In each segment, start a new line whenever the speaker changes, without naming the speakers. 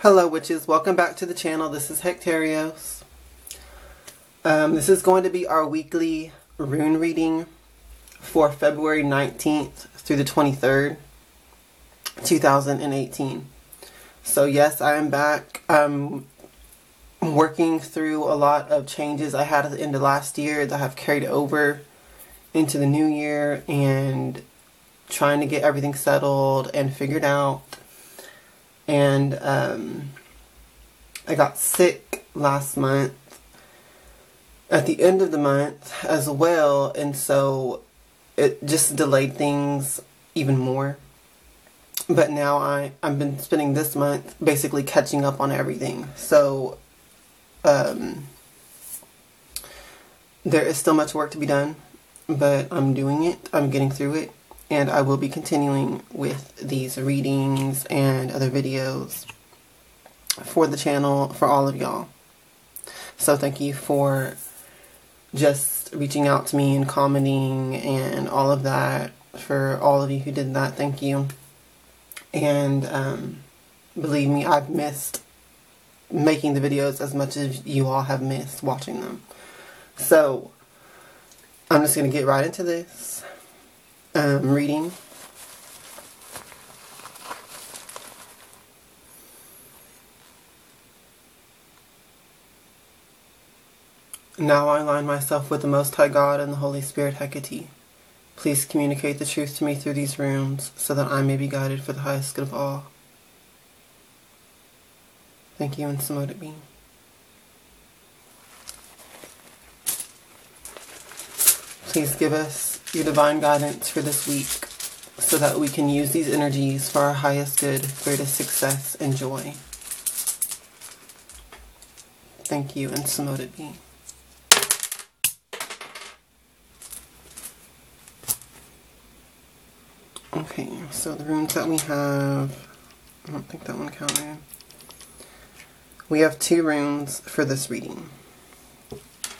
Hello witches, welcome back to the channel. This is Hekterios. This is going to be our weekly rune reading for February 19th through the 23rd, 2018. So yes, I am back. I'm working through a lot of changes I had at the end of last year that have carried over into the new year and trying to get everything settled and figured out. And I got sick last month at the end of the month as well, and so it just delayed things even more. But now I've been spending this month basically catching up on everything. So there is still much work to be done, but I'm doing it. I'm getting through it. And I will be continuing with these readings and other videos for the channel for all of y'all. So thank you for just reaching out to me and commenting and all of that. For all of you who did that, thank you. And believe me, I've missed making the videos as much as you all have missed watching them. So I'm just going to get right into this. Reading. Now I align myself with the Most High God and the Holy Spirit Hekate. Please communicate the truth to me through these runes so that I may be guided for the highest good of all. Thank you, and so mote it be. Please give us your divine guidance for this week so that we can use these energies for our highest good, greatest success, and joy. Thank you, and so mote it be. Okay, so the runes that we have, I don't think that one counted. We have 2 runes for this reading.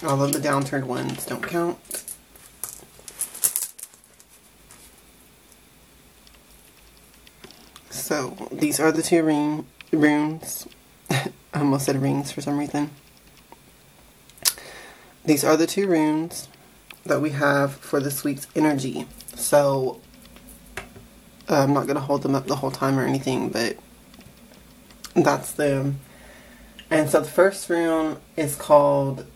All of the downturned ones don't count. So, these are the 2 runes. I almost said rings for some reason. These are the 2 runes that we have for this week's energy. So, I'm not going to hold them up the whole time or anything, but that's them. And so the first rune is called,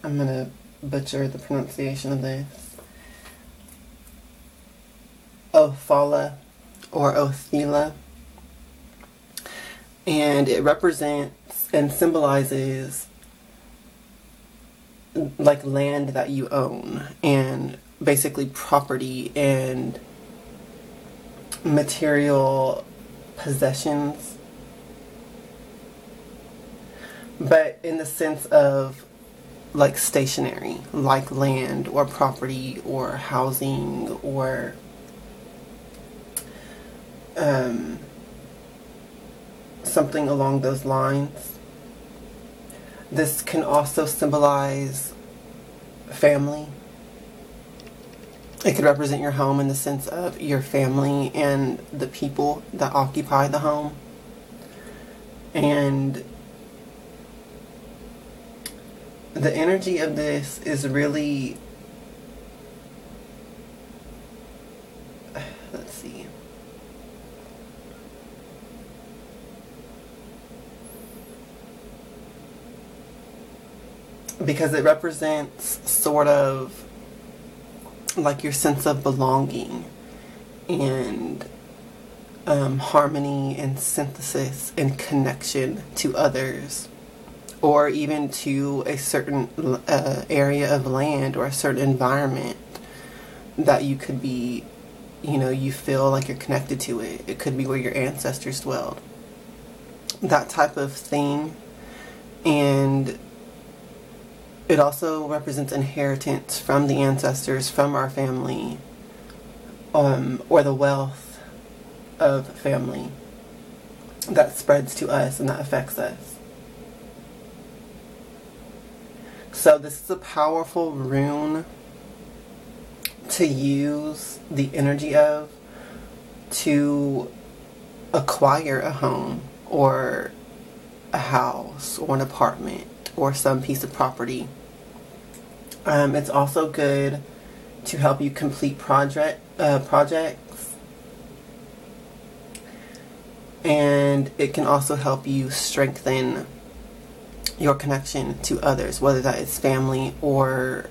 I'm going to butcher the pronunciation of this, Ophala or Othila, and it represents and symbolizes like land that you own and basically property and material possessions, but in the sense of like stationary, like land or property or housing or something along those lines. This can also symbolize family. It could represent your home in the sense of your family and the people that occupy the home. And the energy of this is really, let's see. Because it represents sort of like your sense of belonging and harmony and synthesis and connection to others, or even to a certain area of land or a certain environment that you could be, you feel like you're connected to it. It could be where your ancestors dwelled. That type of thing. And it also represents inheritance from the ancestors, from our family, or the wealth of family that spreads to us and that affects us. So this is a powerful rune to use the energy of to acquire a home or a house or an apartment or some piece of property. It's also good to help you complete projects, and it can also help you strengthen your connection to others, whether that is family or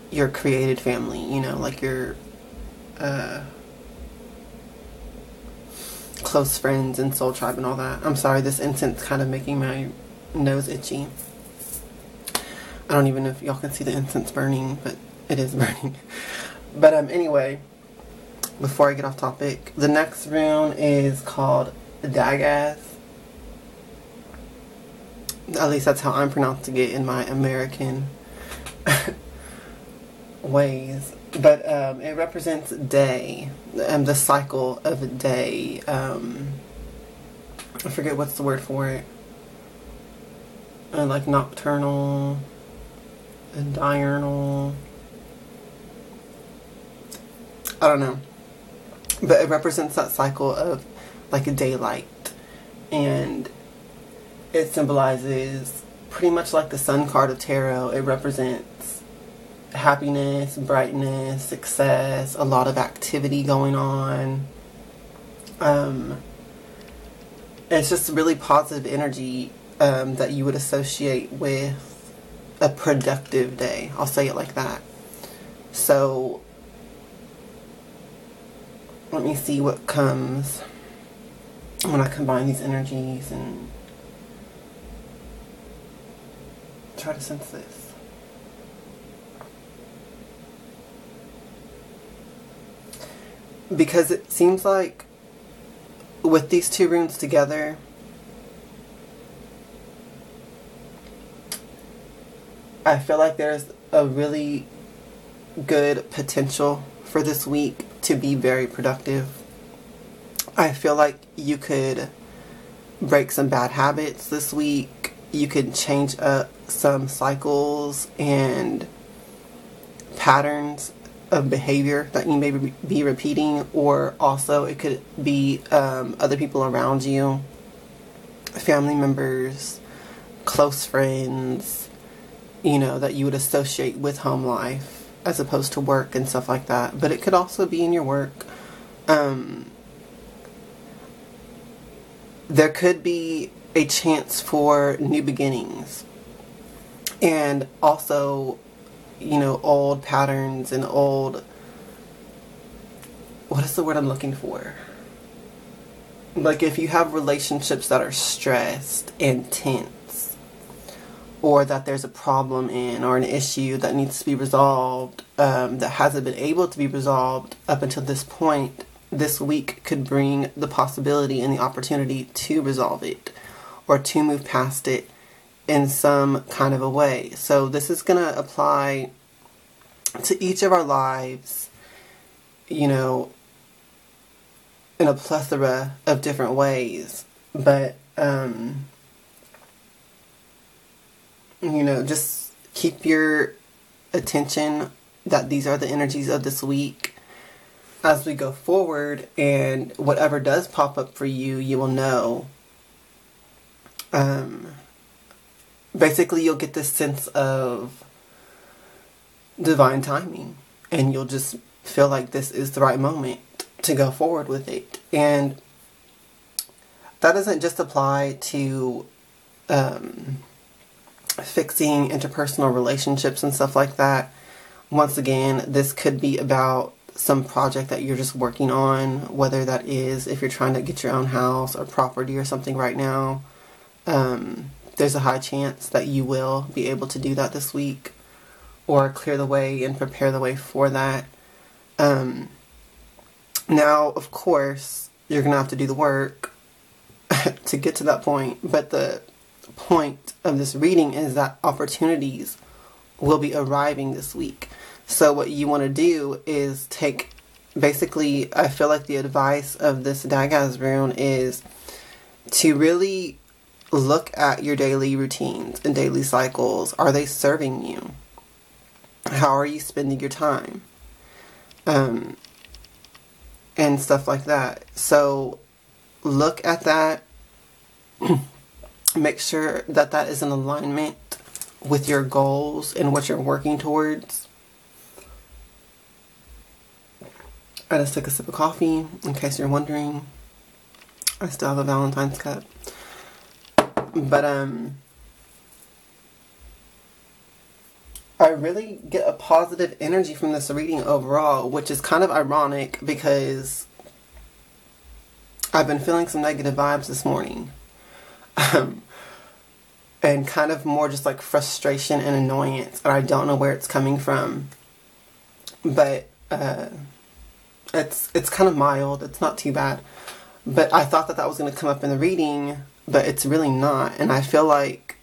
your created family, you know, like your close friends and soul tribe and all that. I'm sorry, this incense kind of making my nose itchy. I don't even know if y'all can see the incense burning, but it is burning. But anyway, before I get off topic, the next rune is called Dagaz. At least that's how I'm pronouncing it in my American ways. But it represents day, the cycle of a day. I forget what's the word for it. Like nocturnal and diurnal. I don't know. But it represents that cycle of like a daylight. And it symbolizes pretty much like the Sun card of tarot. It represents happiness, brightness, success, a lot of activity going on. It's just really positive energy that you would associate with a productive day. I'll say it like that. So let me see what comes when I combine these energies and try to sense this. Because it seems like with these two runes together, I feel like there's a really good potential for this week to be very productive. I feel like you could break some bad habits this week. You could change up some cycles and patterns of behavior that you may be repeating, or also it could be other people around you, family members, close friends, you know, that you would associate with home life as opposed to work and stuff like that. But it could also be in your work. There could be a chance for new beginnings, and also, you know, old patterns and old, what is the word I'm looking for? Like if you have relationships that are stressed and tense, or that there's a problem in, or an issue that needs to be resolved, that hasn't been able to be resolved up until this point, this week could bring the possibility and the opportunity to resolve it, or to move past it in some kind of a way. So this is going to apply to each of our lives, you know, in a plethora of different ways. But, you know, just keep your attention that these are the energies of this week as we go forward, and whatever does pop up for you, you will know. Basically, you'll get this sense of divine timing, and you'll just feel like this is the right moment to go forward with it. And that doesn't just apply to fixing interpersonal relationships and stuff like that. Once again, this could be about some project that you're just working on, whether that is if you're trying to get your own house or property or something right now. There's a high chance that you will be able to do that this week, or clear the way and prepare the way for that. Now, of course, you're going to have to do the work to get to that point, but the point of this reading is that opportunities will be arriving this week. So what you want to do is take, basically, I feel like the advice of this Dagaz rune is to really look at your daily routines and daily cycles. Are they serving you? How are you spending your time? And stuff like that. So look at that. Make sure that that is in alignment with your goals and what you're working towards. I just took a sip of coffee, in case you're wondering. I still have a Valentine's cup. But, I really get a positive energy from this reading overall, which is kind of ironic because I've been feeling some negative vibes this morning. And kind of more just like frustration and annoyance. And I don't know where it's coming from. But, it's kind of mild. It's not too bad. But I thought that that was going to come up in the reading, but it's really not. And I feel like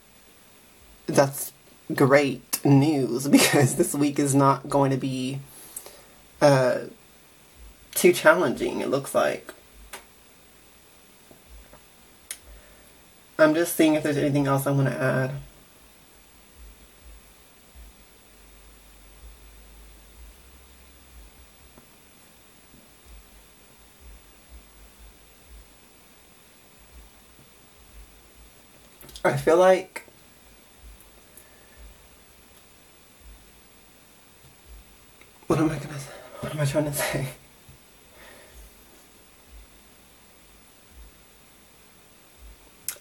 that's great news because this week is not going to be too challenging, it looks like. I'm just seeing if there's anything else I want to add. I feel like what am I trying to say?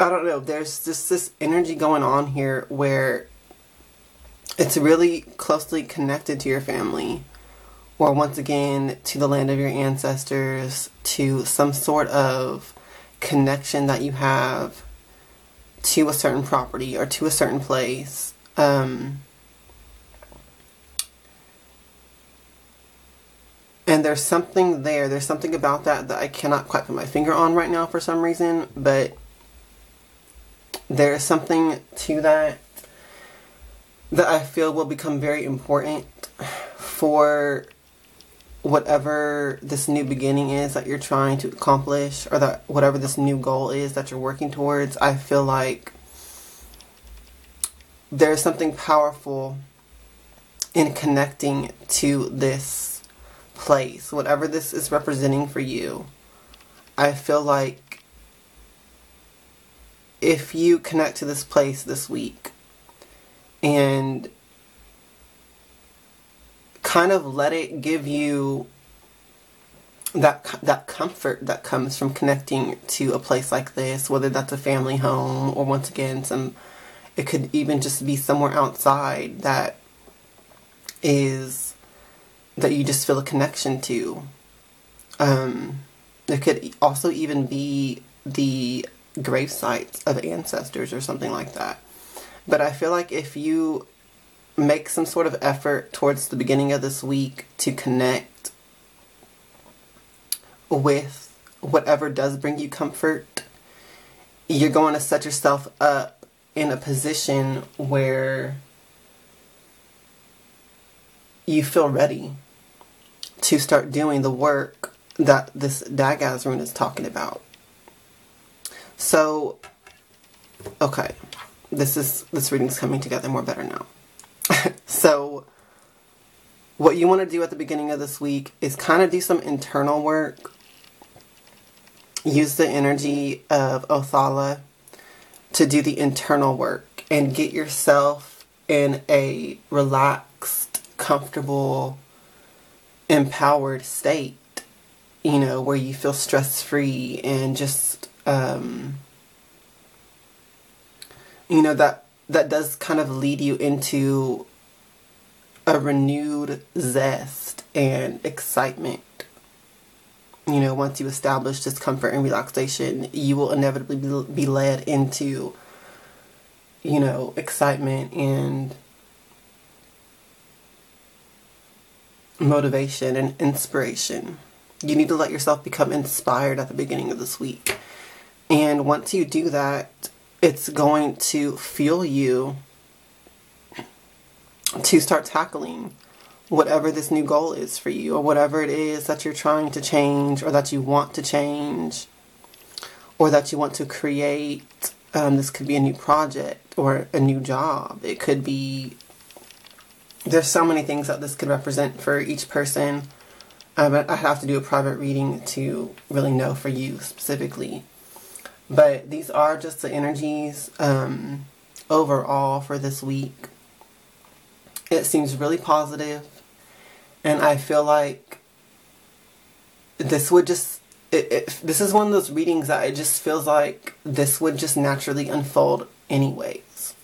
I don't know. There's just this energy going on here where it's really closely connected to your family, or once again to the land of your ancestors, to some sort of connection that you have to a certain property or to a certain place. And there's something there. There's something about that I cannot quite put my finger on right now for some reason, but there's something to that I feel will become very important for whatever this new beginning is that you're trying to accomplish, or that whatever this new goal is that you're working towards. I feel like there's something powerful in connecting to this place, whatever this is representing for you. I feel like if you connect to this place this week and kind of let it give you that comfort that comes from connecting to a place like this, whether that's a family home or, once again, it could even just be somewhere outside that you just feel a connection to. It could also even be the grave sites of ancestors or something like that. But I feel like if you make some sort of effort towards the beginning of this week to connect with whatever does bring you comfort, you're going to set yourself up in a position where you feel ready to start doing the work that this Dagaz rune is talking about. So, okay, this reading's coming together more better now. So, what you want to do at the beginning of this week is kind of do some internal work. Use the energy of Othala to do the internal work and get yourself in a relaxed, comfortable, empowered state, where you feel stress-free and just, that does kind of lead you into a renewed zest and excitement. Once you establish discomfort and relaxation, you will inevitably be led into, excitement and motivation and inspiration. You need to let yourself become inspired at the beginning of this week. And once you do that, it's going to fuel you to start tackling whatever this new goal is for you, or whatever it is that you're trying to change, or that you want to change, or that you want to create. This could be a new project or a new job. It could be, there's so many things that this could represent for each person. I have to do a private reading to really know for you specifically. But these are just the energies overall for this week. It seems really positive, and I feel like this would just, this is one of those readings that it just feels like this would just naturally unfold anyways.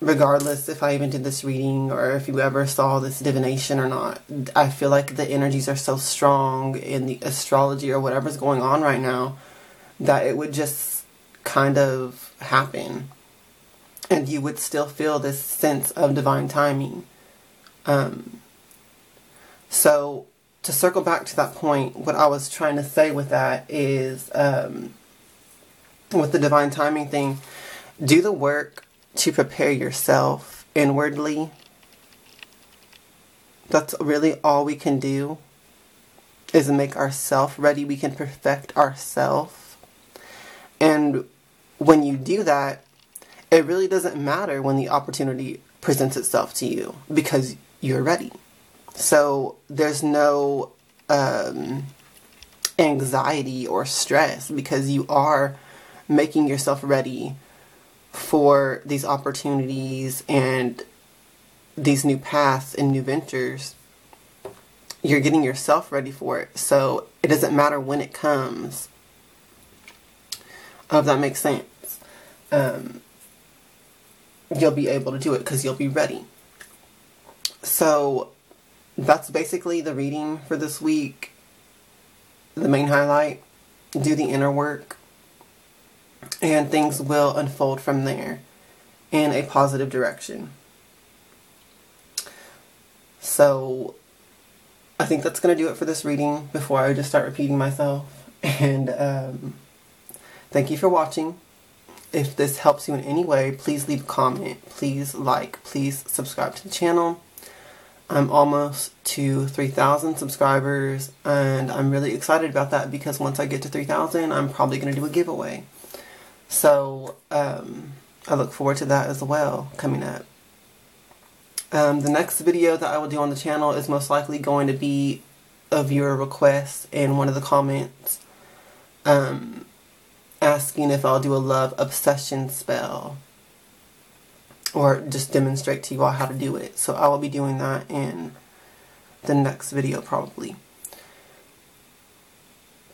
Regardless if I even did this reading or if you ever saw this divination or not, I feel like the energies are so strong in the astrology or whatever's going on right now that it would just kind of happen. And you would still feel this sense of divine timing. So, to circle back to that point, what I was trying to say with that is, with the divine timing thing, do the work to prepare yourself inwardly. That's really all we can do, is make ourselves ready. We can perfect ourselves. And when you do that, it really doesn't matter when the opportunity presents itself to you, because you're ready. So there's no anxiety or stress, because you are making yourself ready for these opportunities and these new paths and new ventures. You're getting yourself ready for it. So it doesn't matter when it comes. If that makes sense. You'll be able to do it because you'll be ready. So that's basically the reading for this week. The main highlight: do the inner work, and things will unfold from there in a positive direction. So I think that's going to do it for this reading before I just start repeating myself. And thank you for watching. If this helps you in any way, please leave a comment, please like, please subscribe to the channel. I'm almost to 3,000 subscribers, and I'm really excited about that, because once I get to 3,000, I'm probably going to do a giveaway. So, I look forward to that as well, coming up. The next video that I will do on the channel is most likely going to be a viewer request in one of the comments, asking if I'll do a love obsession spell, or just demonstrate to you all how to do it. So I will be doing that in the next video probably.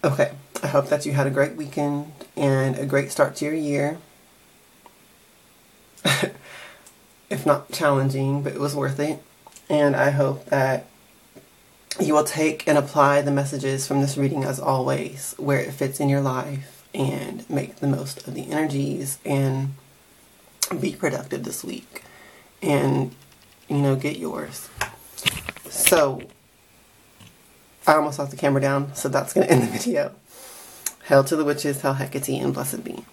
Okay, I hope that you had a great weekend and a great start to your year. If not challenging, but it was worth it. And I hope that you will take and apply the messages from this reading as always, where it fits in your life, and make the most of the energies and be productive this week, and get yours. So I almost lost the camera down, so that's going to end the video. Hail to the witches, hail Hecate, and blessed be.